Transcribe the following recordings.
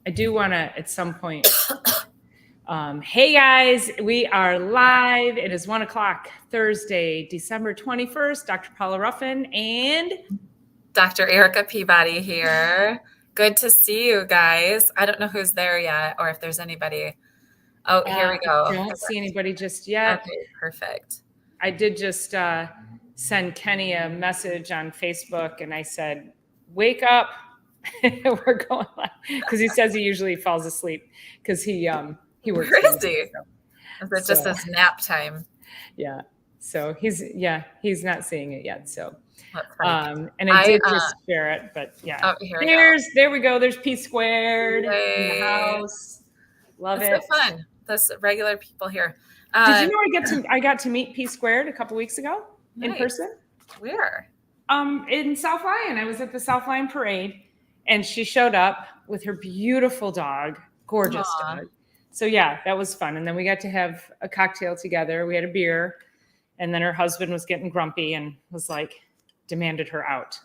I do want to at some point. Hey guys, we are live. It is 1:00 Thursday, December 21st. Dr. Paula Ruffin and Dr. Erica Peabody here. Good to see you guys. I don't know who's there yet or if there's anybody. Oh, here we go. I don't see anybody just yet. Okay, perfect. I did just send Kenny a message on Facebook and I said, wake up. We're going live. Because he says he usually falls asleep because he works. Where is he? Is it just his nap time? Yeah. So he's not seeing it yet. So and I did just share it, but yeah. Oh, there we go. There's P squared in the house. Love it. So fun. That's regular people here. Did you know I got to meet P squared a couple weeks ago in person? Where? In South Lyon. I was at the South Lyon parade and she showed up with her beautiful dog, gorgeous dog. So yeah, that was fun. And then we got to have a cocktail together. We had a beer. And then her husband was getting grumpy and was like, demanded her out.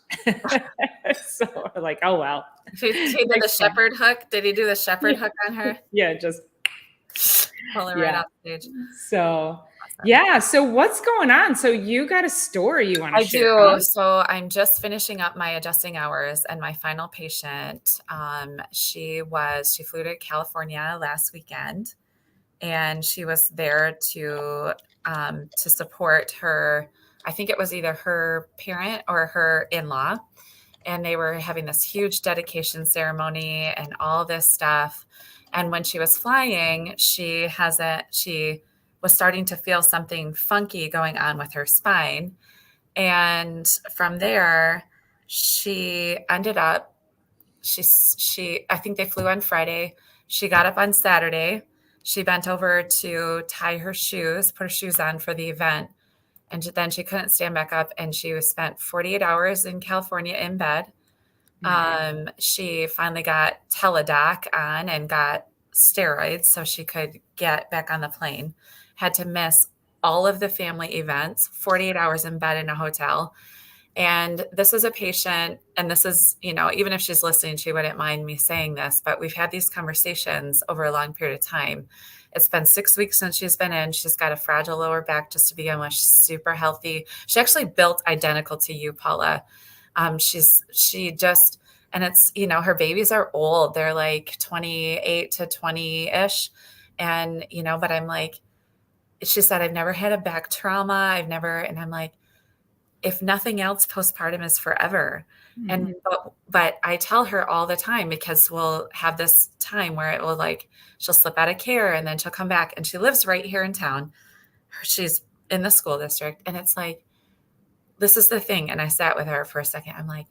So we're like, oh, well. He did the shepherd hook. Did he do the shepherd hook on her? Yeah, just pull her right off stage. So yeah. So what's going on? So you got a story you want to share? I do. So I'm just finishing up my adjusting hours and my final patient. She flew to California last weekend and she was there to support her. I think it was either her parent or her in-law. And they were having this huge dedication ceremony and all this stuff. And when she was flying, she was starting to feel something funky going on with her spine. And from there, she ended up, I think they flew on Friday. She got up on Saturday. She bent over to tie her shoes, put her shoes on for the event. And then she couldn't stand back up and she was spent 48 hours in California in bed. Mm-hmm. She finally got Teledoc on and got steroids so she could get back on the plane. Had to miss all of the family events, 48 hours in bed in a hotel. And this is a patient, and this is, even if she's listening, she wouldn't mind me saying this, but we've had these conversations over a long period of time. It's been 6 weeks since she's been in. She's got a fragile lower back just to begin with. She's super healthy. She actually built identical to you, Paula. And it's, her babies are old. They're like 28 to 20-ish. And, but I'm like, she said, I've never had a back trauma. And I'm like, if nothing else, postpartum is forever. Mm-hmm. But I tell her all the time, because we'll have this time where it will she'll slip out of care and then she'll come back, and she lives right here in town. She's in the school district. And it's like, this is the thing. And I sat with her for a second. I'm like,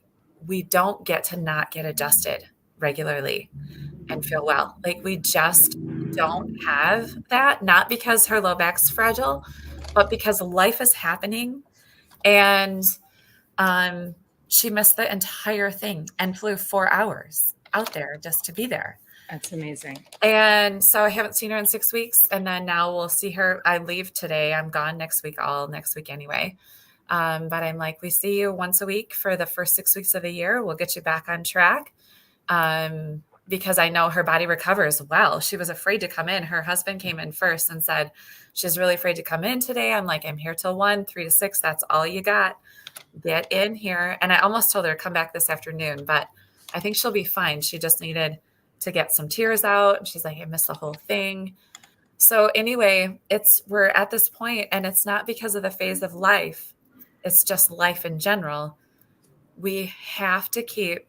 we don't get to not get adjusted regularly and feel well. We just don't have that, not because her low back's fragile, but because life is happening. And she missed the entire thing and flew 4 hours out there just to be there. That's amazing. And so I haven't seen her in 6 weeks. And then now we'll see her. I leave today. I'm gone next week, all next week anyway. But I'm like, we see you once a week for the first 6 weeks of the year. We'll get you back on track. Because I know her body recovers well. She was afraid to come in. Her husband came in first and said, she's really afraid to come in today. I'm like, I'm here till 1, 3 to 6. That's all you got. Get in here. And I almost told her to come back this afternoon, but I think she'll be fine. She just needed to get some tears out. And she's like, I missed the whole thing. So anyway, we're at this point, and it's not because of the phase of life. It's just life in general. We have to keep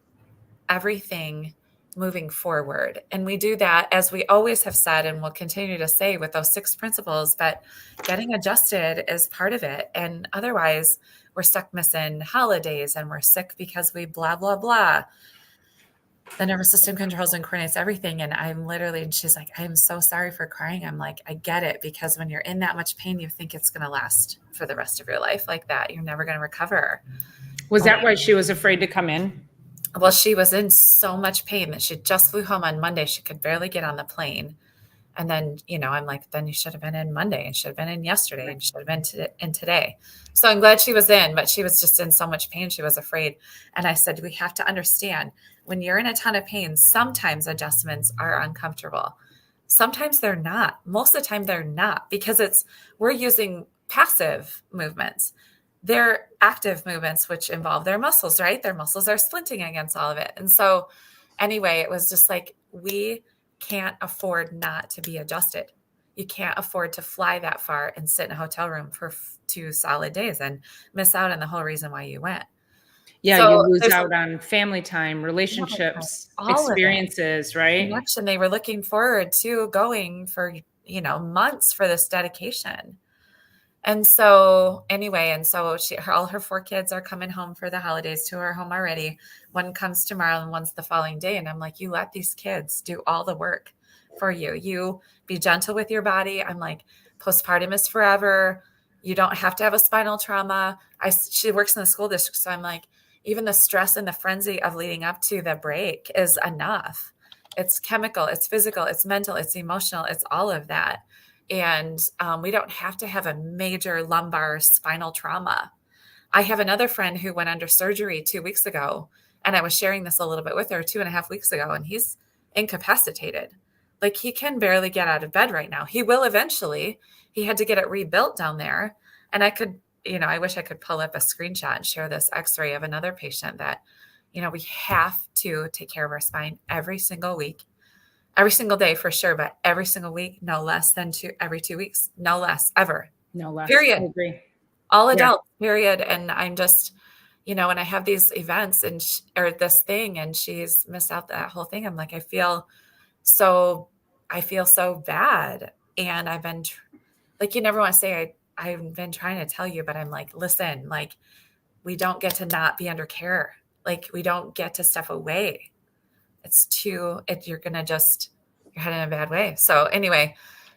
everything moving forward. And we do that, as we always have said, and will continue to say, with those 6 principles, but getting adjusted is part of it. And otherwise we're stuck missing holidays, and we're sick because we blah, blah, blah. The nervous system controls and coordinates everything. And and she's like, I am so sorry for crying. I'm like, I get it, because when you're in that much pain, you think it's going to last for the rest of your life like that. You're never going to recover. Was that why she was afraid to come in? Well, she was in so much pain that she just flew home on Monday. She could barely get on the plane. And then, I'm like, then you should have been in Monday and should have been in yesterday and should have been in today. So I'm glad she was in, but she was just in so much pain. She was afraid. And I said, we have to understand when you're in a ton of pain, sometimes adjustments are uncomfortable. Sometimes they're not. Most of the time they're not, because we're using passive movements. They're active movements, which involve their muscles, right? Their muscles are splinting against all of it. And so anyway, it was just like, we can't afford not to be adjusted. You can't afford to fly that far and sit in a hotel room for 2 solid days and miss out on the whole reason why you went. Yeah, So you lose there's out on family time, relationships, all of it. experiences, right? Connection. They were looking forward to going for, months for this dedication. And so anyway, all her 4 kids are coming home for the holidays. 2 are home already. One comes tomorrow and one's the following day. And I'm like, you let these kids do all the work for you. You be gentle with your body. I'm like, postpartum is forever. You don't have to have a spinal trauma. She works in the school district. So I'm like, even the stress and the frenzy of leading up to the break is enough. It's chemical, it's physical, it's mental, it's emotional, it's all of that. And we don't have to have a major lumbar spinal trauma. I have another friend who went under surgery 2 weeks ago, and I was sharing this a little bit with her 2.5 weeks ago, and he's incapacitated. Like, he can barely get out of bed right now. He will eventually. He had to get it rebuilt down there. And I wish I could pull up a screenshot and share this x-ray of another patient that, we have to take care of our spine every single week. Every single day for sure, but every single week, no less than every 2 weeks, no less, ever. No less. Period. I agree. All adults, period. And I'm just, when I have these events or this thing and she's missed out that whole thing, I'm like, I feel so bad. And I've been like, you never want to say I've been trying to tell you, but I'm like, listen, like, we don't get to not be under care. Like, we don't get to step away. You're heading in a bad way. So anyway,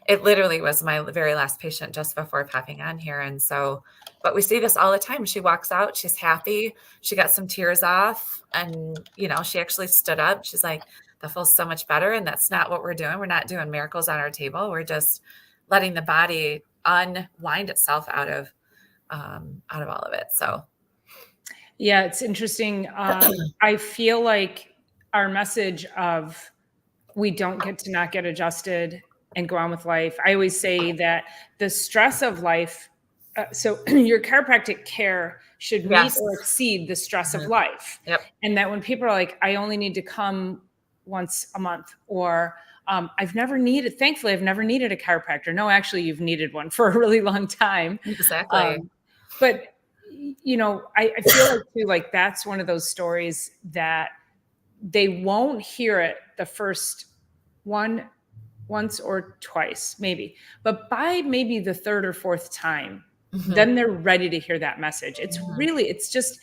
it literally was my very last patient just before popping on here. And so, but we see this all the time. She walks out, she's happy. She got some tears off and, she actually stood up. She's like, that feels so much better. And that's not what we're doing. We're not doing miracles on our table. We're just letting the body unwind itself out of all of it. So. Yeah, it's interesting. I feel like our message of we don't get to not get adjusted and go on with life. I always say that the stress of life, so your chiropractic care should meet or exceed the stress of life. Yep. And that when people are like, I only need to come once a month, or thankfully, I've never needed a chiropractor. No, actually, you've needed one for a really long time. Exactly. But I feel like too, like that's one of those stories that they won't hear it the first once or twice, maybe, but by maybe the 3rd or 4th time, then they're ready to hear that message. It's really, it's just,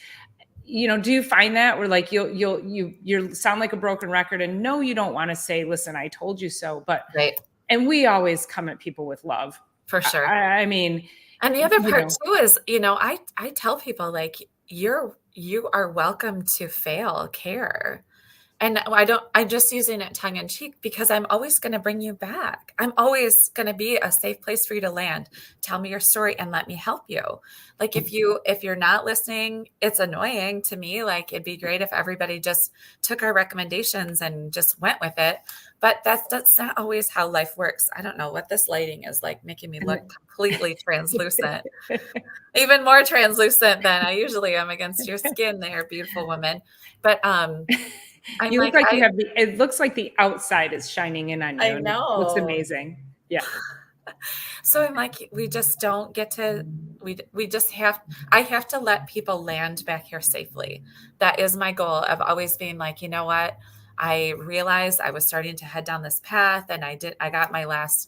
do you find that where like you sound like a broken record, and no, you don't want to say, listen, I told you so, but right. And we always come at people with love, for sure. I mean, and the other part too is, I tell people, like, you are welcome to fail care. And I'm just using it tongue in cheek because I'm always going to bring you back. I'm always going to be a safe place for you to land. Tell me your story and let me help you. Like, if you're not listening, it's annoying to me. Like, it'd be great if everybody just took our recommendations and just went with it. But that's not always how life works. I don't know what this lighting is like, making me look completely translucent, even more translucent than I usually am against your skin there, beautiful woman. But, you look like you have it looks like the outside is shining in on you. I know. It looks amazing. Yeah. So I'm like, we just don't get to, I have to let people land back here safely. That is my goal of always being like, you know what? I realized I was starting to head down this path, and I got my last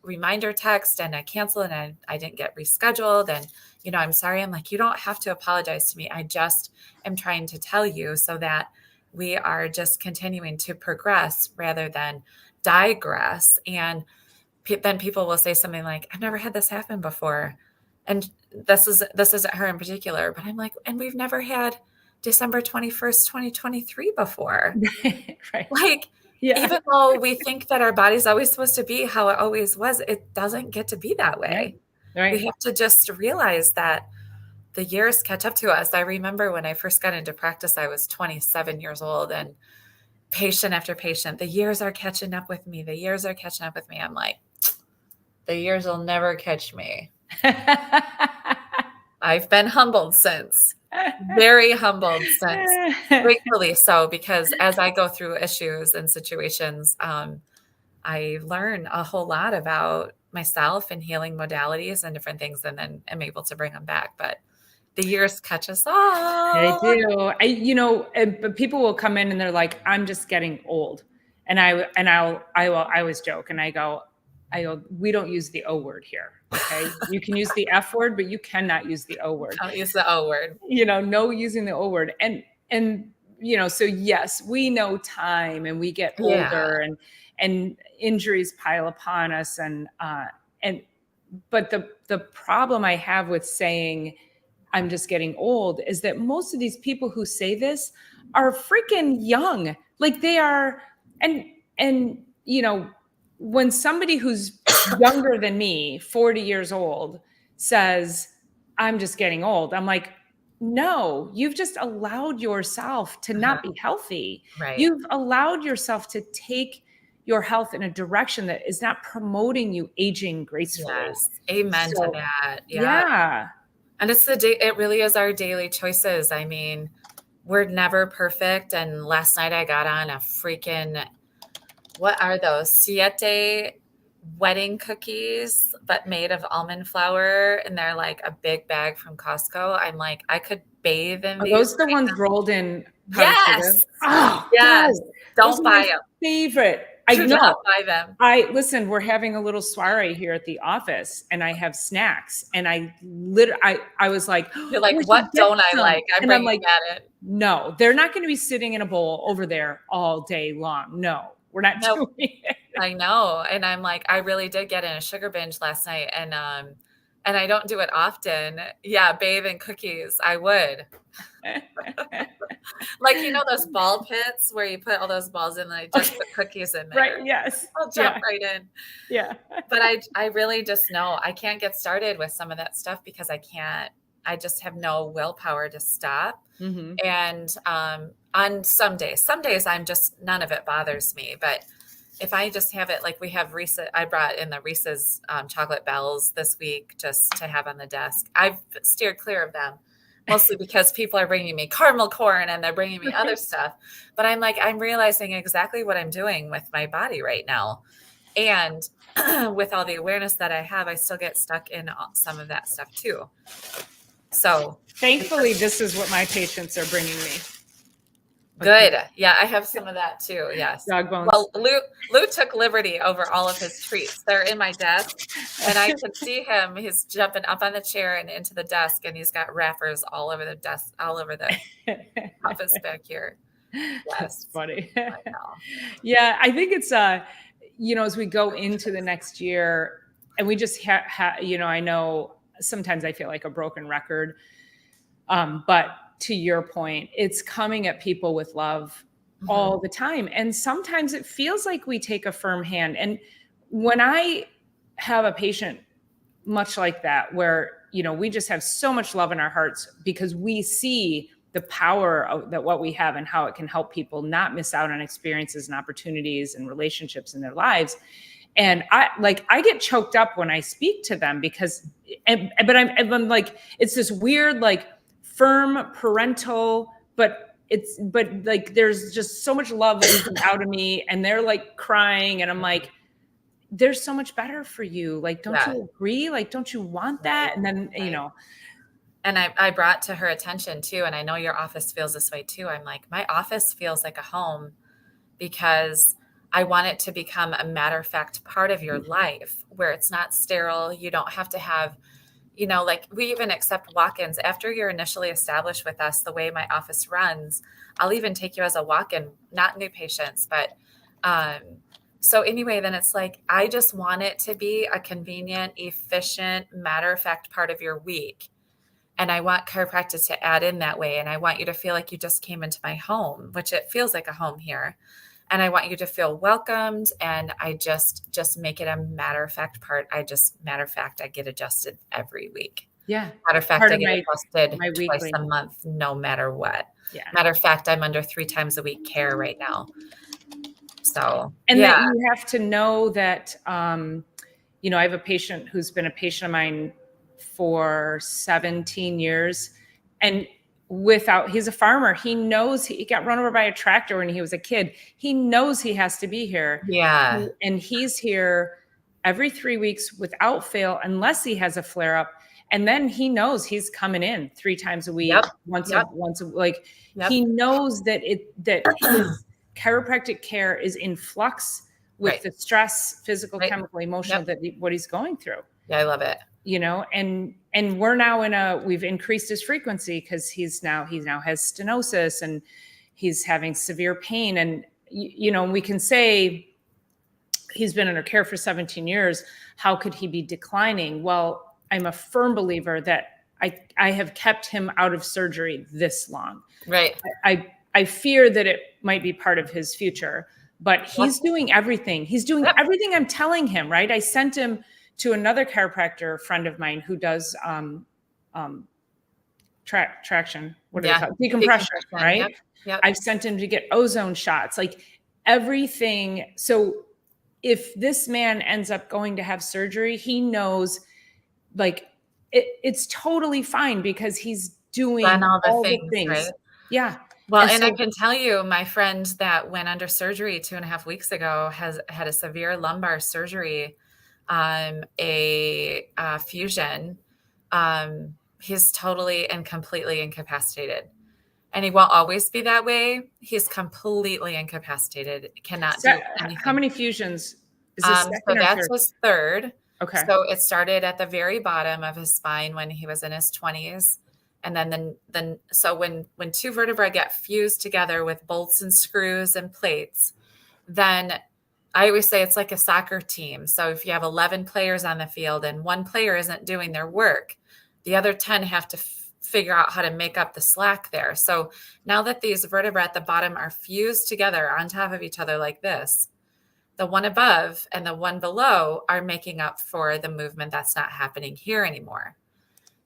reminder text, and I canceled, and I didn't get rescheduled. And, I'm sorry. I'm like, you don't have to apologize to me. I just am trying to tell you so that we are just continuing to progress rather than digress. And then people will say something like, I've never had this happen before. And this isn't her in particular, but I'm like, and we've never had December 21st, 2023 before. Right. Like, Yeah. Even though we think that our body's always supposed to be how it always was, it doesn't get to be that Right. way. We Right. have to just realize that the years catch up to us. I remember when I first got into practice, I was 27 years old, and patient after patient, the years are catching up with me. The years are catching up with me. I'm like, the years will never catch me. I've been humbled since, very humbled since, gratefully so, because as I go through issues and situations, I learn a whole lot about myself and healing modalities and different things, and then am able to bring them back. But the years catch us They all. do. But people will come in and they're like, "I'm just getting old," and I always joke and I go, we don't use the O word here. Okay, you can use the F word, but you cannot use the O word. Don't use the O word. No using the O word, and so yes, we know time, and we get Yeah. older, and injuries pile upon us, and but the problem I have with saying I'm just getting old is that most of these people who say this are freaking young. Like they are, and when somebody who's younger than me, 40 years old, says, I'm just getting old, I'm like, no, you've just allowed yourself to Uh-huh. not be healthy. Right. You've allowed yourself to take your health in a direction that is not promoting you aging gracefully. Yes. Amen to So, that. Yeah. yeah. And it really is our daily choices. I mean, we're never perfect. And last night I got on a freaking, what are those? Siete wedding cookies, but made of almond flour. And they're like a big bag from Costco. I'm like, I could bathe in Are these those the right ones now. rolled in powdered sugar? Yes. Oh, Yes. yes. Those Don't are my buy them. favorite. I Do not know. buy them. Listen, we're having a little soiree here at the office and I have snacks and I was like, You're oh, like, I what should get don't I some. like? I'm And I'm bringing like, that in. no, they're not going to be sitting in a bowl over there all day long. No, we're not No, doing it. I know. And I'm like, I really did get in a sugar binge last night. And I don't do it often. Yeah, bathe in cookies. I would. Like, those ball pits where you put all those balls in and I just put cookies in there. Right. Yes. I'll jump Yeah. right in. Yeah. But I really just know I can't get started with some of that stuff because I just have no willpower to stop. Mm-hmm. And on some days none of it bothers me. But if I just have it, like we have I brought in the Reese's chocolate bells this week just to have on the desk. I've steered clear of them, mostly because people are bringing me caramel corn and they're bringing me other stuff. But I'm realizing exactly what I'm doing with my body right now. And with all the awareness that I have, I still get stuck in some of that stuff too. So Thankfully, this is what my patients are bringing me. Good. Yeah, I have some of that too. Yes. Dog bones. Well, Lou took liberty over all of his treats. They're in my desk, and I can see him. He's jumping up on the chair and into the desk, and he's got wrappers all over the desk, all over the office back here. Yes. That's funny. I know. Yeah, I think it's as we go into the next year, and we just I know sometimes I feel like a broken record, but to your point, it's coming at people with love all the time. And sometimes it feels like we take a firm hand. And when I have a patient much like that, where, we just have so much love in our hearts because we see the power of that, what we have and how it can help people not miss out on experiences and opportunities and relationships in their lives. And I get choked up when I speak to them because, but I'm like, it's this weird, like, firm parental, but like there's just so much love oozing out of me, and they're like crying, and I'm like, there's so much better for you. Like, don't you agree? Like, don't you want that? And then And I brought to her attention too, and I know your office feels this way too. I'm like, my office feels like a home because I want it to become a matter of fact part of your life where it's not sterile. You don't have to have, like we even accept walk-ins after you're initially established with us. The way my office runs, I'll even take you as a walk-in, not new patients, but so anyway, then it's like, I just want it to be a convenient, efficient, matter of fact part of your week. And I want chiropractic to add in that way. And I want you to feel like you just came into my home, which it feels like a home here. and I want you to feel welcomed. And I just make it a matter of fact part. Matter of fact, I get adjusted every week. Yeah. Matter of fact, Part I of get adjusted my twice weekly. a month, no matter what. Yeah. Matter of fact, I'm under 3 times a week care right now. So, And yeah. that you have to know that, you know, I have a patient who's been a patient of mine for 17 years, and he's a farmer. He knows he got run over by a tractor when he was a kid. He knows he has to be here. Yeah. And he's here every 3 weeks without fail, unless he has a flare up. And then he knows he's coming in 3 times a week, Yep. once Yep. like Yep. he knows that his chiropractic care is in flux with Right. the stress, physical, Right. chemical, emotional, Yep. what he's going through. Yeah, I love it. You know, and we're now we've increased his frequency because he now has stenosis and he's having severe pain. And, you know, we can say he's been under care for 17 years. How could he be declining? Well, I'm a firm believer that I have kept him out of surgery this long. Right. I fear that it might be part of his future, but he's doing everything. He's doing everything I'm telling him, right? I sent him to another chiropractor friend of mine who does traction. What do they call it? Decompression, right? Yep. Yep. I've sent him to get ozone shots, like everything. So if this man ends up going to have surgery, he knows like it's totally fine because he's doing Done all the things. things, right? Yeah. Well, and I can tell you, my friend that went under surgery 2.5 weeks ago has had a severe lumbar surgery, a fusion. He's totally and completely incapacitated. And he won't always be that way. He's completely incapacitated. Cannot do anything. How many fusions? Is this so that's his third. Okay. So it started at the very bottom of his spine when he was in his 20s. And then so when 2 vertebrae get fused together with bolts and screws and plates, then I always say it's like a soccer team. So if you have 11 players on the field and 1 player isn't doing their work, the other 10 have to figure out how to make up the slack there. So now that these vertebrae at the bottom are fused together on top of each other like this, the one above and the one below are making up for the movement that's not happening here anymore.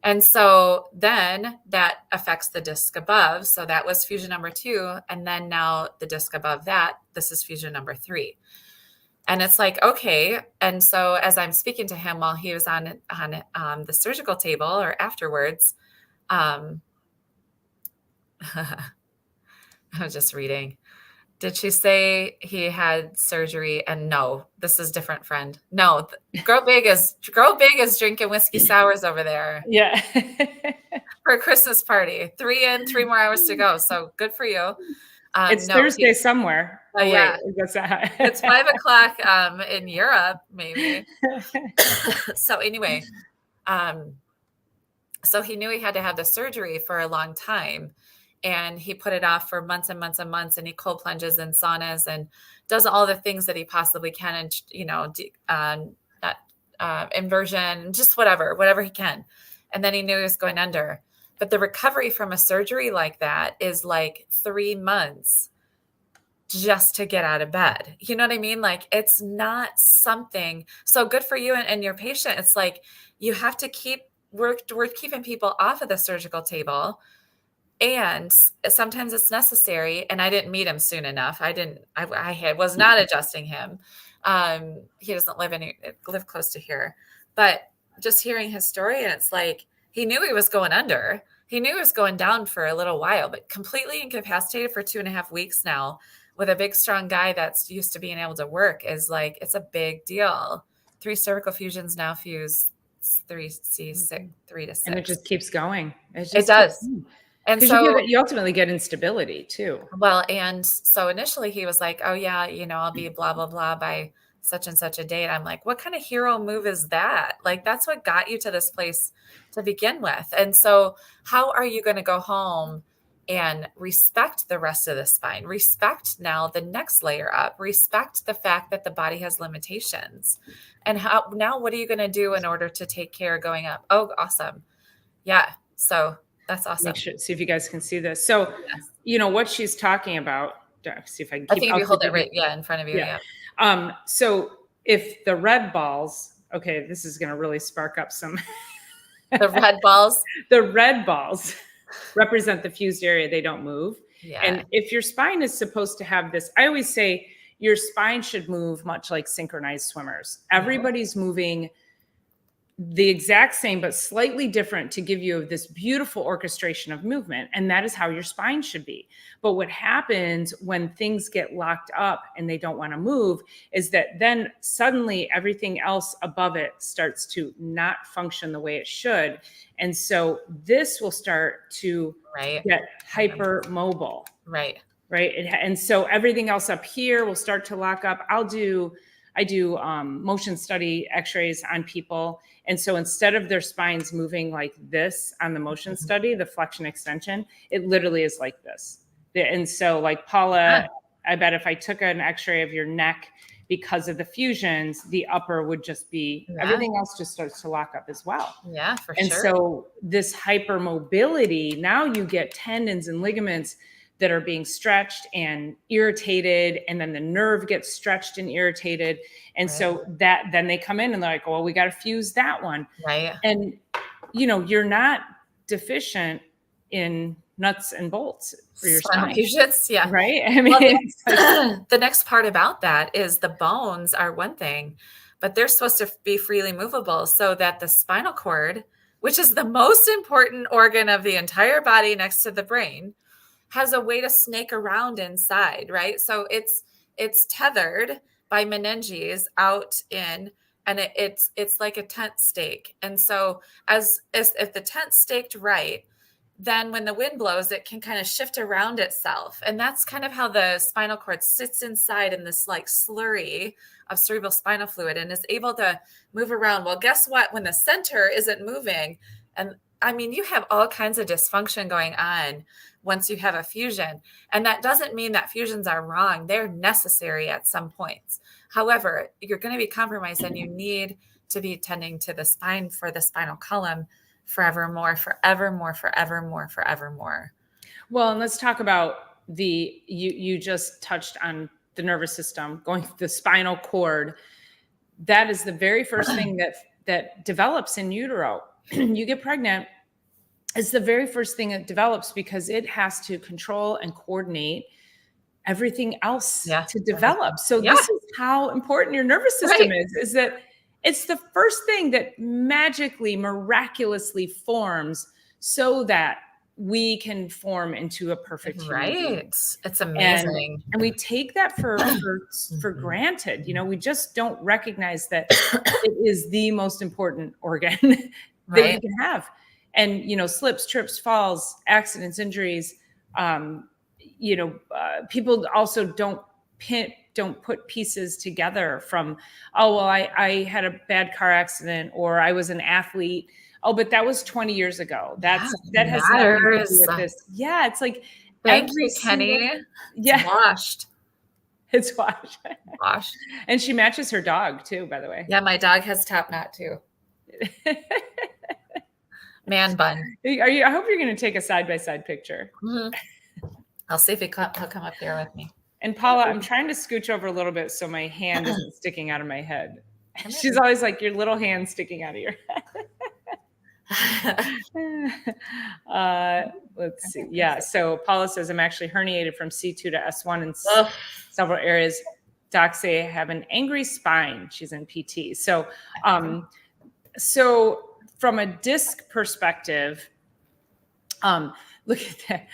And so then that affects the disc above. So that was fusion number 2. And then now the disc above that, this is fusion number 3. And it's like, okay. And so as I'm speaking to him while he was on the surgical table or afterwards, I was just reading. Did she say he had surgery? And no, this is different, friend. No, grow big is drinking whiskey sours over there. Yeah. For a Christmas party. 3 more hours to go. So good for you. It's Thursday somewhere. Yeah. Wait, it's 5:00 in Europe, maybe. So anyway, so he knew he had to have the surgery for a long time. And he put it off for months and months and months, and he cold plunges and saunas and does all the things that he possibly can, and you know, inversion, just whatever he can. And then he knew he was going under. But the recovery from a surgery like that is like 3 months just to get out of bed. You know what I mean? Like it's not something. So good for you and your patient. It's like you have to we're keeping people off of the surgical table. And sometimes it's necessary. And I didn't meet him soon enough. I was not adjusting him. He doesn't live close to here, but just hearing his story, and it's like, he knew he was going under. He knew he was going down for a little while, but completely incapacitated for 2.5 weeks now with a big, strong guy that's used to being able to work is like, it's a big deal. 3 cervical fusions now fuse 3 to 6. And it just keeps going. It does. And so you ultimately get instability too. Well, and so initially he was like, oh yeah, you know, I'll be blah, blah, blah by such and such a date. I'm like, what kind of hero move is that? Like, that's what got you to this place to begin with. And so how are you going to go home and respect the rest of the spine? Respect now the next layer up, respect the fact that the body has limitations. And now what are you going to do in order to take care going up? Oh, awesome. Yeah. So that's awesome. See if you guys can see this. So, you know, what she's talking about See if I can I keep. think if you hold it right, in front of you. Yeah. Yeah. So if the red balls, okay, this is going to really spark up some. The red balls. The red balls represent the fused area. They don't move. Yeah. And if your spine is supposed to have this, I always say your spine should move much like synchronized swimmers. Everybody's moving the exact same, but slightly different to give you this beautiful orchestration of movement. And that is how your spine should be. But what happens when things get locked up and they don't want to move is that then suddenly everything else above it starts to not function the way it should. And so this will start to get hypermobile. Right. And so everything else up here will start to lock up. I do motion study x-rays on people. And so instead of their spines moving like this on the motion study, the flexion extension, it literally is like this. And so like Paula, I bet if I took an x-ray of your neck because of the fusions, the upper would just be, everything else just starts to lock up as well. Yeah, for sure. And so this hypermobility, now you get tendons and ligaments that are being stretched and irritated, and then the nerve gets stretched and irritated. And so that then they come in and they're like, well, we got to fuse that one. Right. And, you know, you're not deficient in nuts and bolts for your spine. Fusions, yeah. Right. I mean, the next part about that is the bones are one thing, but they're supposed to be freely movable so that the spinal cord, which is the most important organ of the entire body next to the brain, has a way to snake around inside, right? So it's tethered by meninges out in, and it's like a tent stake. And so as if the tent's staked right, then when the wind blows, it can kind of shift around itself. And that's kind of how the spinal cord sits inside in this like slurry of cerebral spinal fluid and is able to move around. Well, guess what? When the center isn't moving, and I mean, you have all kinds of dysfunction going on once you have a fusion. And that doesn't mean that fusions are wrong. They're necessary at some points. However, you're going to be compromised and you need to be tending to the spine for the spinal column forevermore, forevermore, forevermore, forevermore. Well, and let's talk about you just touched on the nervous system, going through the spinal cord. That is the very first thing that develops in utero. You get pregnant, it's the very first thing that develops because it has to control and coordinate everything else to develop. So this is how important your nervous system is that it's the first thing that magically, miraculously forms so that we can form into a perfect human being. It's amazing. And we take that for granted. You know, we just don't recognize that it is the most important organ that you can have. And, you know, slips, trips, falls, accidents, injuries, people also don't put pieces together from, oh, well, I had a bad car accident or I was an athlete. Oh, but that was 20 years ago. That has nothing to do with this. Yeah. It's like, thank you, Kenny. It's washed. It's washed. Washed. And she matches her dog too, by the way. Yeah. My dog has top knot too. Man bun. I hope you're going to take a side-by-side picture. Mm-hmm. I'll see if he'll come up there with me. And Paula, I'm trying to scooch over a little bit so my hand isn't sticking out of my head. She's always like, your little hand sticking out of your head. Let's see. Yeah. So Paula says, I'm actually herniated from C2 to S1 in several areas. Docs say I have an angry spine. She's in PT. So from a disc perspective, look at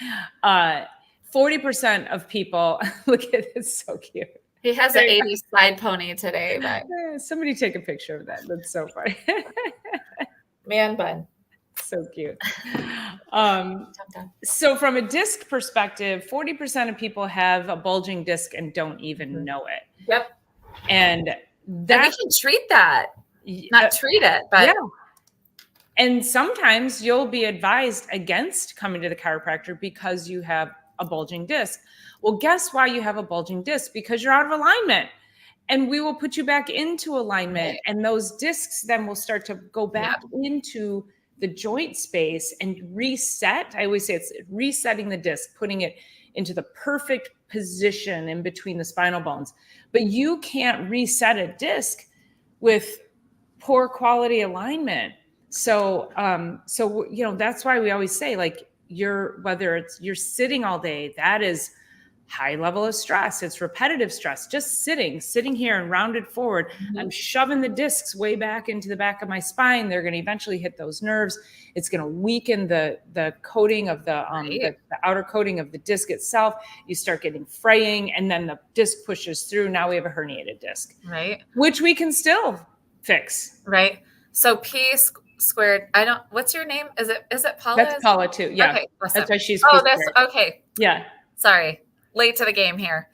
that. 40% of people, look at this, so cute. He has an 80s side pony today. But somebody take a picture of that. That's so funny. Man bun. So cute. So from a disc perspective, 40% of people have a bulging disc and don't even know it. Yep. And we can treat that. Not treat it, but and sometimes you'll be advised against coming to the chiropractor because you have a bulging disc. Well, guess why you have a bulging disc? Because you're out of alignment. And we will put you back into alignment. And those discs then will start to go back into the joint space and reset. I always say it's resetting the disc, putting it into the perfect position in between the spinal bones. But you can't reset a disc with poor quality alignment. So, that's why we always say, like, whether it's you're sitting all day, that is high level of stress. It's repetitive stress. Just sitting here and rounded forward. Mm-hmm. I'm shoving the discs way back into the back of my spine. They're going to eventually hit those nerves. It's going to weaken the coating of the outer coating of the disc itself. You start getting fraying, and then the disc pushes through. Now we have a herniated disc, right? Which we can still fix, right? So P squared. What's your name? Is it Paula? That's Paula too. Yeah. Okay. Awesome. That's why she's. Oh, that's okay. Yeah. Sorry. Late to the game here.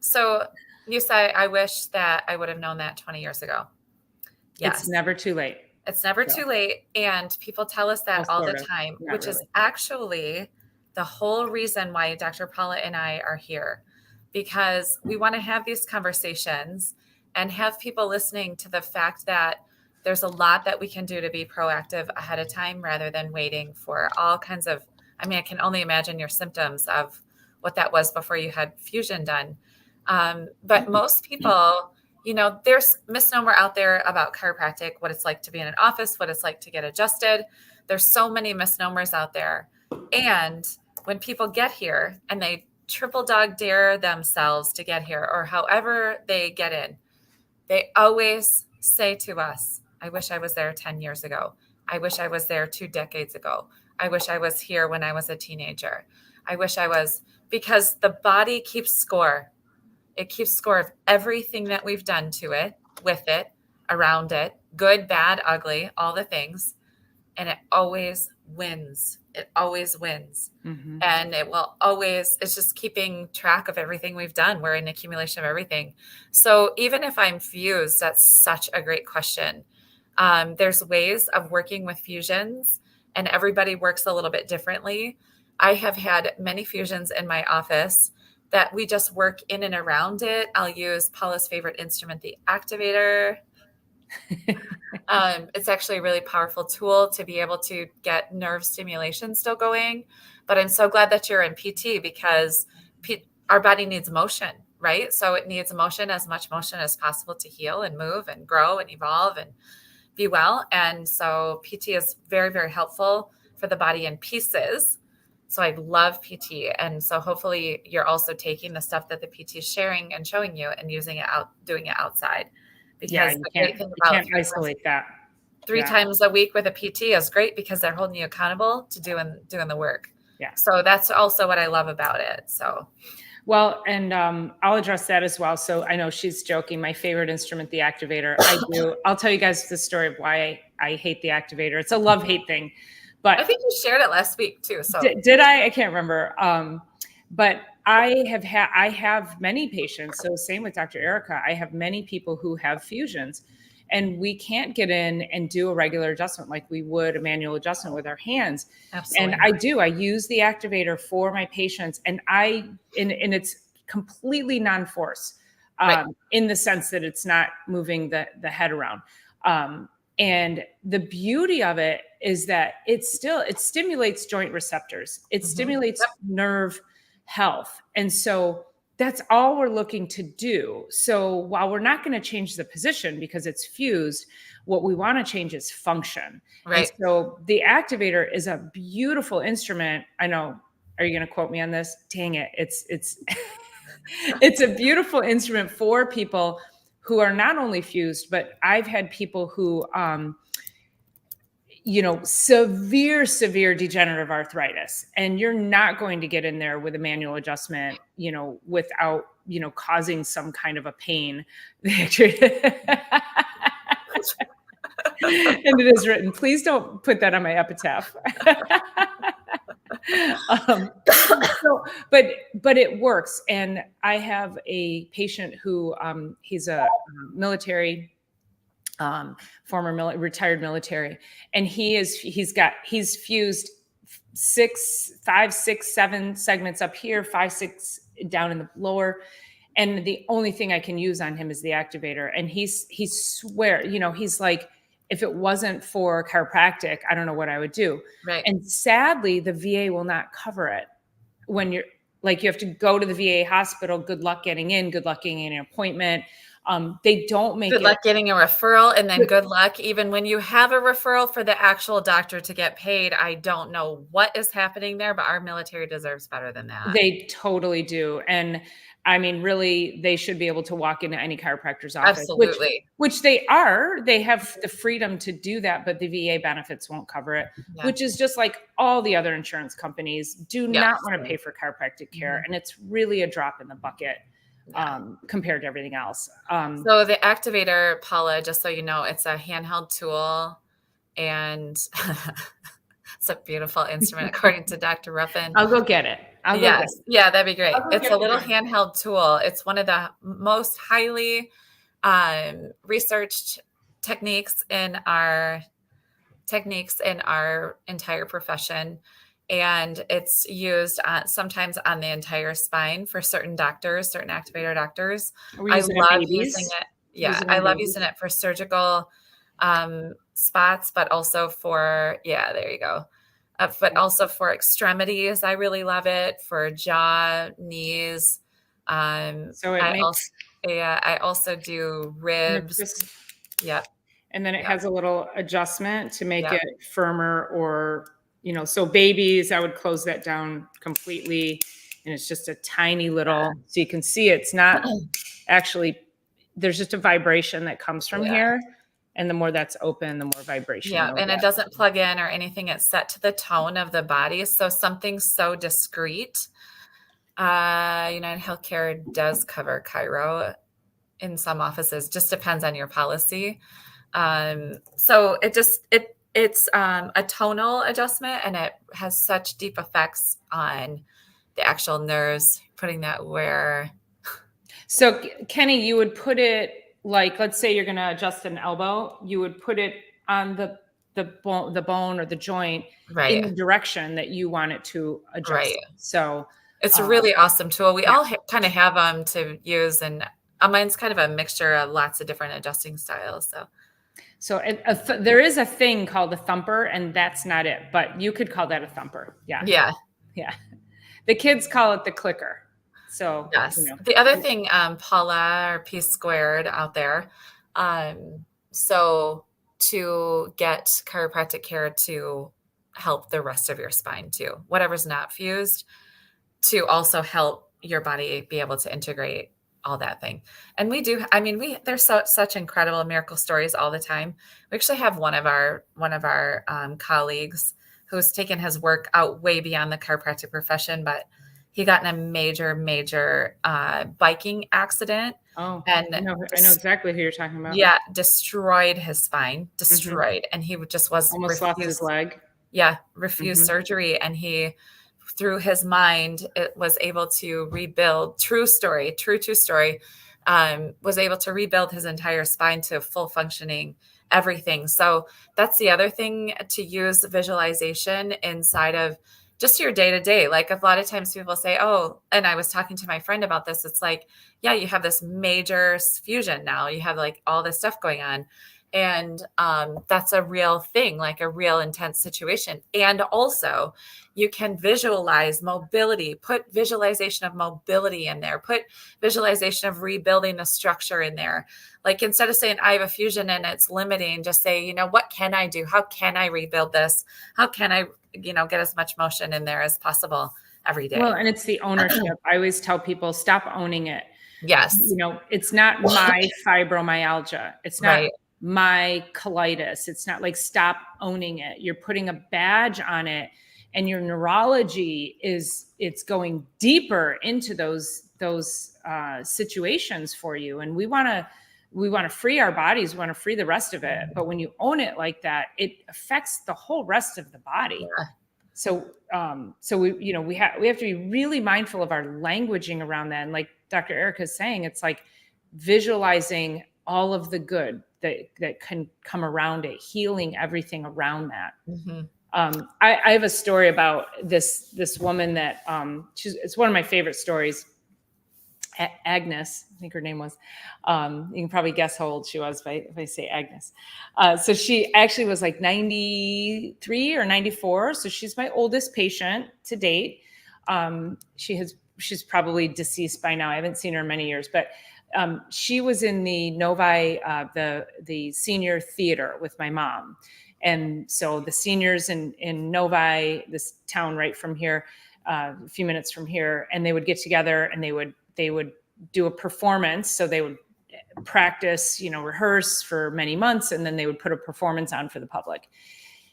So you say, I wish that I would have known that 20 years ago. Yes. It's never too late. It's never too late. And people tell us that all the time, which is actually the whole reason why Dr. Paula and I are here, because we want to have these conversations and have people listening to the fact that there's a lot that we can do to be proactive ahead of time rather than waiting for all kinds of, I mean, I can only imagine your symptoms of what that was before you had fusion done. But most people, there's misnomer out there about chiropractic, what it's like to be in an office, what it's like to get adjusted. There's so many misnomers out there. And when people get here and they triple dog dare themselves to get here, or however they get in, they always say to us, I wish I was there 10 years ago. I wish I was there 2 decades ago. I wish I was here when I was a teenager. I wish I was, because the body keeps score. It keeps score of everything that we've done to it, with it, around it, good, bad, ugly, all the things. And it always wins. It always wins. Mm-hmm. And it will always, it's just keeping track of everything we've done. We're an accumulation of everything. So even if I'm fused, that's such a great question. There's ways of working with fusions, and everybody works a little bit differently. I have had many fusions in my office that we just work in and around it. I'll use Paula's favorite instrument, the activator. It's actually a really powerful tool to be able to get nerve stimulation still going. But I'm so glad that you're in PT, because our body needs motion, right? So it needs motion, as much motion as possible, to heal and move and grow and evolve and be well. And so PT is very, very helpful for the body in pieces. So I love PT. And so hopefully you're also taking the stuff that the PT is sharing and showing you and using it out, doing it outside. Because you can't isolate that. 3 times a week with a PT is great, because they're holding you accountable to doing the work. Yeah. So that's also what I love about it. So. Well, and I'll address that as well. So I know she's joking. My favorite instrument, the activator. I'll tell you guys the story of why I hate the activator. It's a love-hate thing. But I think you shared it last week too. So did I? I can't remember. But I have many patients. So same with Dr. Erica. I have many people who have fusions, and we can't get in and do a regular adjustment like we would a manual adjustment with our hands. Absolutely. And I use the activator for my patients, and it's completely non-force, right. in the sense that it's not moving the head around. And the beauty of it is that it stimulates joint receptors. It stimulates nerve health. And so that's all we're looking to do. So while we're not going to change the position because it's fused, what we want to change is function. Right. And so the activator is a beautiful instrument. I know. Are you going to quote me on this? Dang it. It's it's a beautiful instrument for people who are not only fused, but I've had people who, severe degenerative arthritis, and you're not going to get in there with a manual adjustment, without, causing some kind of a pain. And it is written, please don't put that on my epitaph. But it works. And I have a patient who, he's a military, retired military, and he's fused 5, 6, 7 segments up here, 5, 6 down in the lower. And the only thing I can use on him is the activator. And he swear, he's like, if it wasn't for chiropractic, I don't know what I would do. Right. And sadly, the VA will not cover it when like you have to go to the VA hospital. Good luck getting in. Good luck getting an appointment. They don't make Good it. luck getting a referral, and then good luck even when you have a referral for the actual doctor to get paid. I don't know what is happening there, but our military deserves better than that. They totally do. And I mean, really, they should be able to walk into any chiropractor's office, Absolutely. which they are. They have the freedom to do that, but the VA benefits won't cover it, Yeah. which is just like all the other insurance companies do Yeah. not want to pay for chiropractic care. Mhm. And it's really a drop in the bucket Yeah. compared to everything else. So the activator, Paula, just so you know, it's a handheld tool, and it's a beautiful instrument, according to Dr. Ruffin. I'll go get it. I'll go get Yes. it. Yeah, that'd be great. I'll go It's get a it. little handheld tool. It's one of the most highly researched techniques in our entire profession. And it's used sometimes on the entire spine for certain doctors, certain activator doctors. We're I using it on love babies. using it. Yeah, Using it I on love babies. using it for surgical spots, but also for, yeah, there you go. But also for extremities, I really love it for jaw, knees. So it makes, I also do ribs. Yep. and then it Yep. has a little adjustment to make Yep. it firmer, or, so babies, I would close that down completely. And it's just a tiny little, so you can see it's not actually, there's just a vibration that comes from here. And the more that's open, the more vibration. Yeah, you'll and it get. doesn't plug in or anything. It's set to the tone of the body. So something so discreet. United Healthcare does cover Chiro in some offices. Just depends on your policy. So it's a tonal adjustment, and it has such deep effects on the actual nerves. Putting that where. So Kenny, you would put it like, let's say you're going to adjust an elbow, you would put it on the bone or the joint in the direction that you want it to adjust. Right. So it's a really awesome tool. We all kind of have them to use, and mine's kind of a mixture of lots of different adjusting styles. So there is a thing called a thumper, and that's not it, but you could call that a thumper. Yeah. Yeah. Yeah. The kids call it the clicker. So yes. The other thing, Paula, or P squared out there. So to get chiropractic care to help the rest of your spine too, whatever's not fused, to also help your body be able to integrate all that thing. And we do, there's such incredible miracle stories all the time. We actually have one of our colleagues who's taken his work out way beyond the chiropractic profession, but he got in a major biking accident. Oh, and I know exactly who you're talking about. Yeah. Destroyed his spine, and he just was almost lost his leg. Yeah. Refused surgery. And he, through his mind, it was able to rebuild. True story, was able to rebuild his entire spine to full functioning everything. So that's the other thing, to use visualization inside of just your day to day. Like, a lot of times people say, oh, and I was talking to my friend about this. It's like, yeah, you have this major fusion now. You have like all this stuff going on. And that's a real thing, like a real intense situation. And also you can visualize mobility, put visualization of mobility in there, put visualization of rebuilding the structure in there. Like, instead of saying I have a fusion and it's limiting, just say, what can I do? How can I rebuild this? How can I, get as much motion in there as possible every day? Well, and it's the ownership. I always tell people, stop owning it. Yes. It's not my fibromyalgia. It's not my colitis. It's not like, stop owning it. You're putting a badge on it, and your neurology it's going deeper into those situations for you. And we want to free our bodies. We want to free the rest of it. But when you own it like that, it affects the whole rest of the body. Yeah. So we have to be really mindful of our languaging around that. And like Dr. Erica's saying, it's like visualizing all of the good that can come around it, healing everything around that. I have a story about this woman that it's one of my favorite stories. Agnes, I think her name was. You can probably guess how old she was if I say Agnes. So she actually was like 93 or 94. So she's my oldest patient to date. She has she's probably deceased by now. I haven't seen her in many years, but she was in the Novi, the senior theater with my mom. And so the seniors in Novi, this town right from here, a few minutes from here, and they would get together and they would do a performance. So they would practice, rehearse for many months, and then they would put a performance on for the public.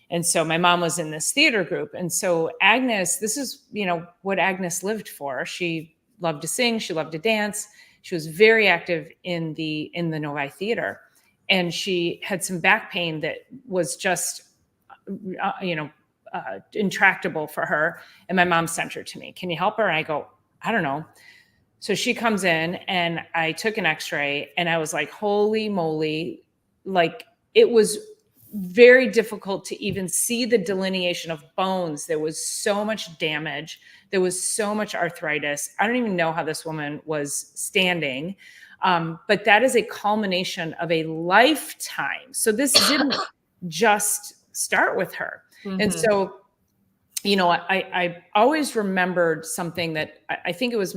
And so my mom was in this theater group. And so Agnes, this is, what Agnes lived for. She loved to sing. She loved to dance. She was very active in the Novi theater. And she had some back pain that was just, intractable for her. And my mom sent her to me. Can you help her? And I go, I don't know. So she comes in and I took an x-ray and I was like, holy moly. Like, it was very difficult to even see the delineation of bones. There was so much damage. There was so much arthritis. I don't even know how this woman was standing. But that is a culmination of a lifetime. So this didn't just start with her. Mm-hmm. And so, I always remembered something that I think it was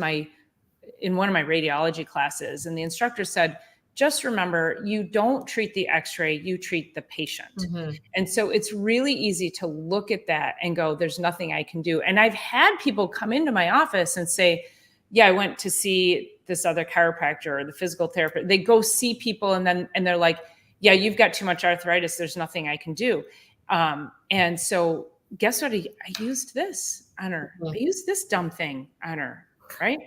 in one of my radiology classes, and the instructor said, just remember, you don't treat the x-ray, you treat the patient. Mm-hmm. And so it's really easy to look at that and go, there's nothing I can do. And I've had people come into my office and say, yeah, I went to see this other chiropractor or the physical therapist. They go see people and they're like, yeah, you've got too much arthritis. There's nothing I can do. And so guess what? I used this on her. Mm-hmm. I used this dumb thing on her. Right.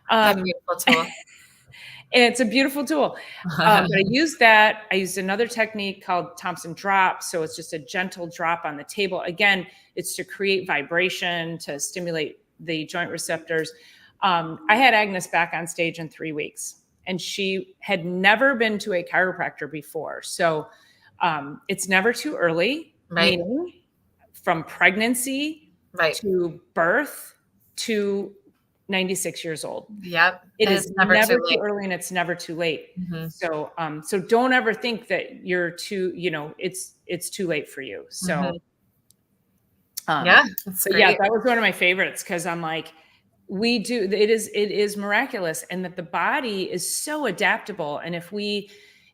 That's a beautiful tool. And it's a beautiful tool. But I used that. I used another technique called Thompson drop. So it's just a gentle drop on the table. Again, it's to create vibration, to stimulate the joint receptors. I had Agnes back on stage in 3 weeks, and she had never been to a chiropractor before. So it's never too early, right? Meaning from pregnancy to birth to 96 years old. Yep. It is never too early and it's never too late. Mm-hmm. So don't ever think that you're too, it's too late for you. So, mm-hmm. Yeah, that was one of my favorites. Cause I'm like, it is miraculous. And that the body is so adaptable. And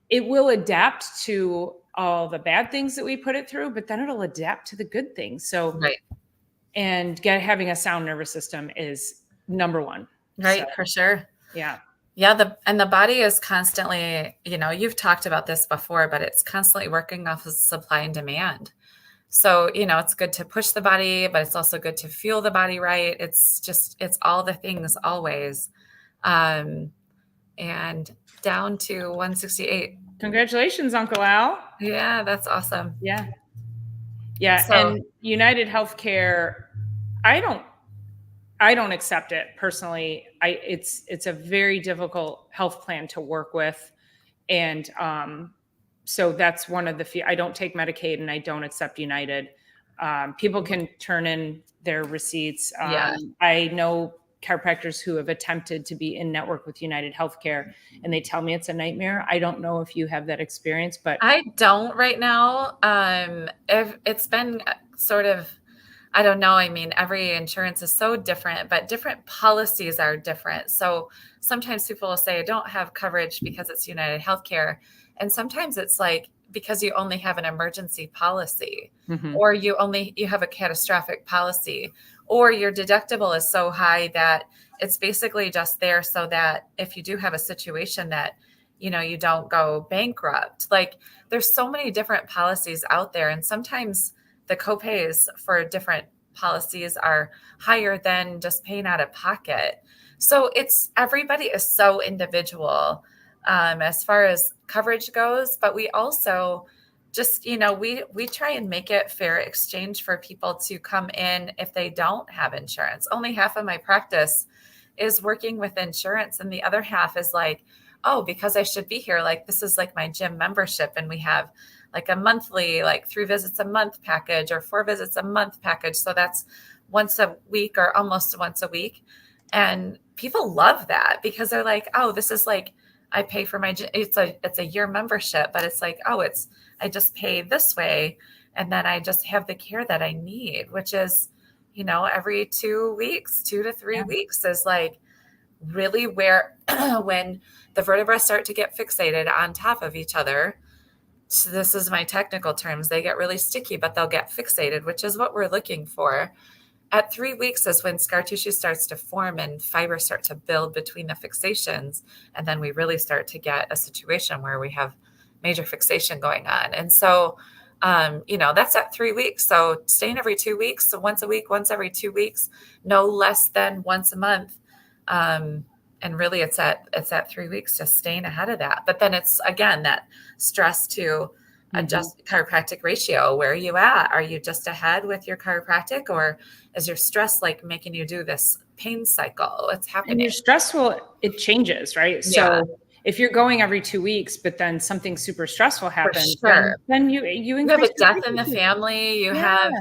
it will adapt to all the bad things that we put it through, but then it'll adapt to the good things. So, and having a sound nervous system is number one. Right. So, for sure. Yeah. Yeah. The body is constantly, you've talked about this before, but it's constantly working off of supply and demand. So, it's good to push the body, but it's also good to fuel the body right. It's all the things always. And down to 168. Congratulations, Uncle Al. Yeah, that's awesome. Yeah. Yeah. So, and United Healthcare, I don't accept it personally. It's a very difficult health plan to work with. And so that's one of the I don't take Medicaid and I don't accept United. People can turn in their receipts. I know chiropractors who have attempted to be in network with United Healthcare and they tell me it's a nightmare. I don't know if you have that experience, but I don't right now. If it's been sort of, I don't know. I mean, every insurance is so different, but different policies are different. So sometimes people will say, I don't have coverage because it's United Healthcare. And sometimes it's like, because you only have an emergency policy, mm-hmm. or you have a catastrophic policy, or your deductible is so high that it's basically just there so that if you do have a situation that, you don't go bankrupt. Like, there's so many different policies out there. And sometimes the copays for different policies are higher than just paying out of pocket. So everybody is so individual as far as coverage goes, but we also just, we try and make it fair exchange for people to come in if they don't have insurance. Only half of my practice is working with insurance, and the other half is like, oh, because I should be here. Like, this is like my gym membership, and we have like a monthly, like 3 visits a month package or 4 visits a month package. So that's once a week or almost once a week. And people love that because they're like, oh, this is like, I pay for it's a year membership, but it's like, oh, I just pay this way. And then I just have the care that I need, which is, every 2 weeks, 2 to 3 weeks is like, really where when the vertebrae start to get fixated on top of each other, so this is my technical terms, they get really sticky, but they'll get fixated, which is what we're looking for. At 3 weeks is when scar tissue starts to form and fibers start to build between the fixations. And then we really start to get a situation where we have major fixation going on. And so, that's at 3 weeks. So staying every 2 weeks, so once a week, once every 2 weeks, no less than once a month. And really it's at 3 weeks, just staying ahead of that. But then it's, again, that stress to adjust chiropractic ratio. Where are you at? Are you just ahead with your chiropractic, or is your stress like making you do this pain cycle? It's happening. And your stress it changes, right? Yeah. So if you're going every 2 weeks, but then something super stressful happens, sure. then you You have increase a death in the family. You have,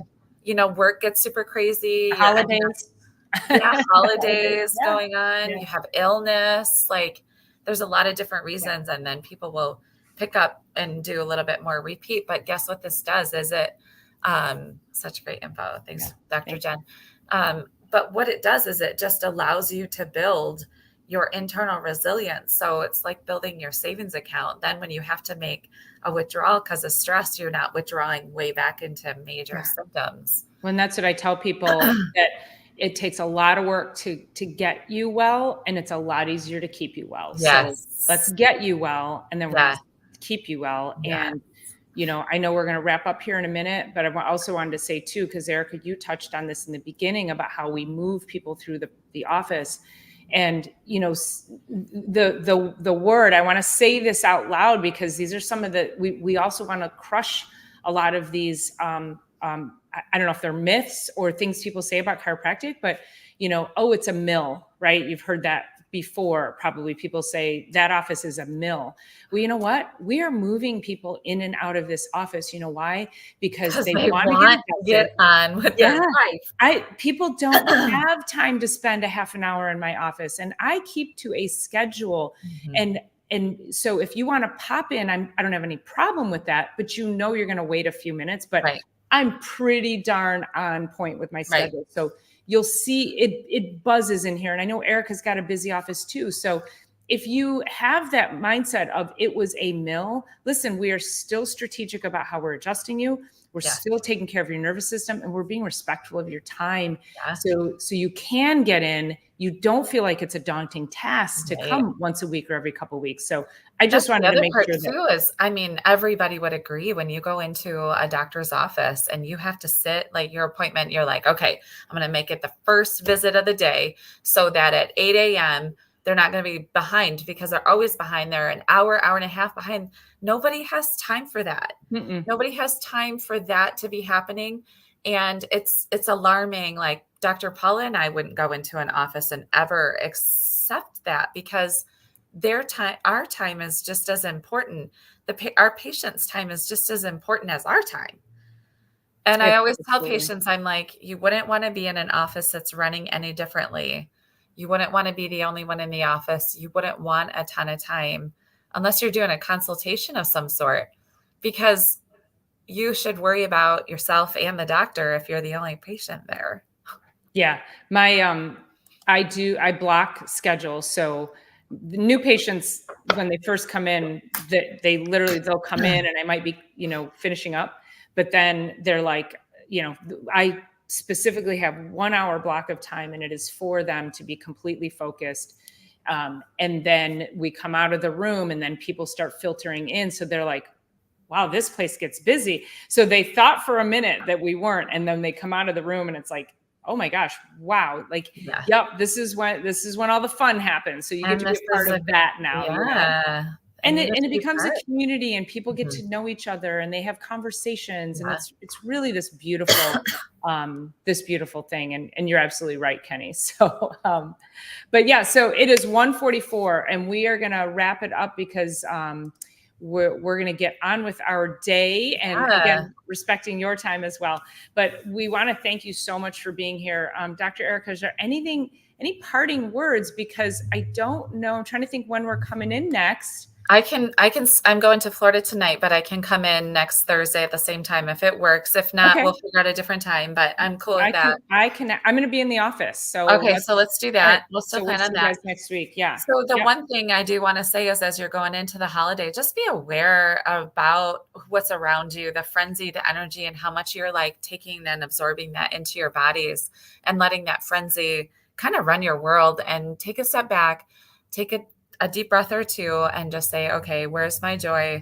work gets super crazy. holidays. Holidays Yeah. going on. Yeah. You have illness. Like, there's a lot of different reasons. And then people will pick up and do a little bit more repeat. But guess what this does is it, such great info. Thanks, Dr. Jen. But what it does is it just allows you to build your internal resilience. So it's like building your savings account. Then when you have to make a withdrawal because of stress, you're not withdrawing way back into major symptoms. Well, and that's what I tell people, that it takes a lot of work to get you well, and it's a lot easier to keep you well. Yes. So let's get you well, and then we're going to keep you well. Yeah. And, I know we're going to wrap up here in a minute, but I also wanted to say too, because Erica, you touched on this in the beginning about how we move people through the office. And, the word, I want to say this out loud, because these are some of we also want to crush a lot of these, I don't know if they're myths or things people say about chiropractic, but, it's a mill, right? You've heard that before. Probably people say that office is a mill. Well, you know what? We are moving people in and out of this office. You know why? Because they want to get on with their life. People don't have time to spend a half an hour in my office, and I keep to a schedule. And so if you want to pop in, I don't have any problem with that, but you're going to wait a few minutes, but I'm pretty darn on point with my schedule. So you'll see it buzzes in here. And I know Erica's got a busy office too. So if you have that mindset of it was a mill, listen, we are still strategic about how we're adjusting you. We're still taking care of your nervous system, and we're being respectful of your time. So you can get in. You don't feel like it's a daunting task to come once a week or every couple of weeks. So I just wanted to make sure that too is, everybody would agree when you go into a doctor's office and you have to sit, like your appointment, you're like, okay, I'm going to make it the first visit of the day so that at 8 a.m. they're not going to be behind, because they're always behind. They're an hour and a half behind. Nobody has time for that. Nobody has time for that to be happening. And it's alarming. Like Dr. Paula and I wouldn't go into an office and ever accept that, because our time is just as important. Our patient's time is just as important as our time. And I always tell patients, I'm like, you wouldn't want to be in an office that's running any differently. You wouldn't want to be the only one in the office. You wouldn't want a ton of time unless you're doing a consultation of some sort, because you should worry about yourself and the doctor if you're the only patient there. Yeah. I block schedules. So the new patients, when they first come in, they'll come in and I might be, finishing up, but then they're like, I specifically have 1 hour block of time, and it is for them to be completely focused. And then we come out of the room, and then people start filtering in. So they're like, wow, this place gets busy. So they thought for a minute that we weren't. And then they come out of the room and it's like, oh my gosh, wow. Like, yep, this is when all the fun happens. So you get to be part of that now. Yeah. And it becomes a community, and people get to know each other, and they have conversations, and it's really this beautiful thing. And you're absolutely right, Kenny. So, but yeah, so it is 1:44, and we are going to wrap it up, because we're going to get on with our day, and again, respecting your time as well. But we want to thank you so much for being here. Dr. Erica, is there any parting words? Because I don't know, I'm trying to think when we're coming in next. I'm going to Florida tonight, but I can come in next Thursday at the same time if it works. If not, Okay. we'll figure out a different time, but I'm cool with that. I'm going to be in the office. So Okay, so let's do all right. that. We'll still So we'll plan on see you that. guys next week. Yeah. So the Yep. one thing I do want to say is as you're going into the holiday, just be aware about what's around you, the frenzied energy and how much you're like taking and absorbing that into your bodies and letting that frenzy kind of run your world and take a step back, take a deep breath or two and just say, okay, where's my joy?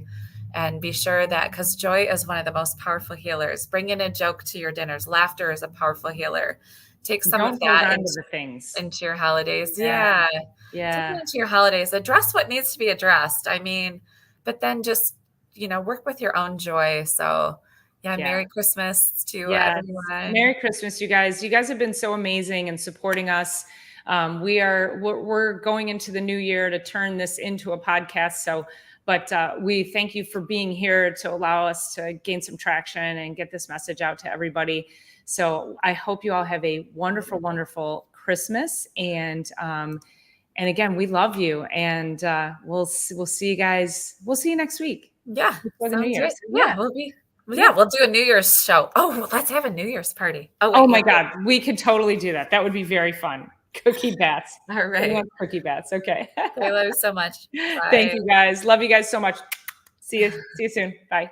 And be sure that because joy is one of the most powerful healers. Bring in a joke to your dinners. Laughter is a powerful healer. Take some of Don't hold that on to the things. into your holidays. Yeah. Yeah. Take it Yeah. into your holidays. Address what needs to be addressed. I mean, but then just, work with your own joy. So, yeah, Yeah. Merry Christmas to Yes. everyone. Merry Christmas, you guys. You guys have been so amazing and supporting us. We're going into the new year to turn this into a podcast. So, but we thank you for being here to allow us to gain some traction and get this message out to everybody. So I hope you all have a wonderful, wonderful Christmas. And again, we love you. And we'll see you guys. We'll see you next week Yeah. before the new Sounds year. good. So, Yeah. We'll do a New Year's show. Oh, let's have a New Year's party. Oh, wait. Oh my God, we could totally do that. That would be very fun. Cookie bats. All I right. want cookie bats. Okay. I love you so much. Thank Bye. you guys. Love you guys so much. See you soon. Bye.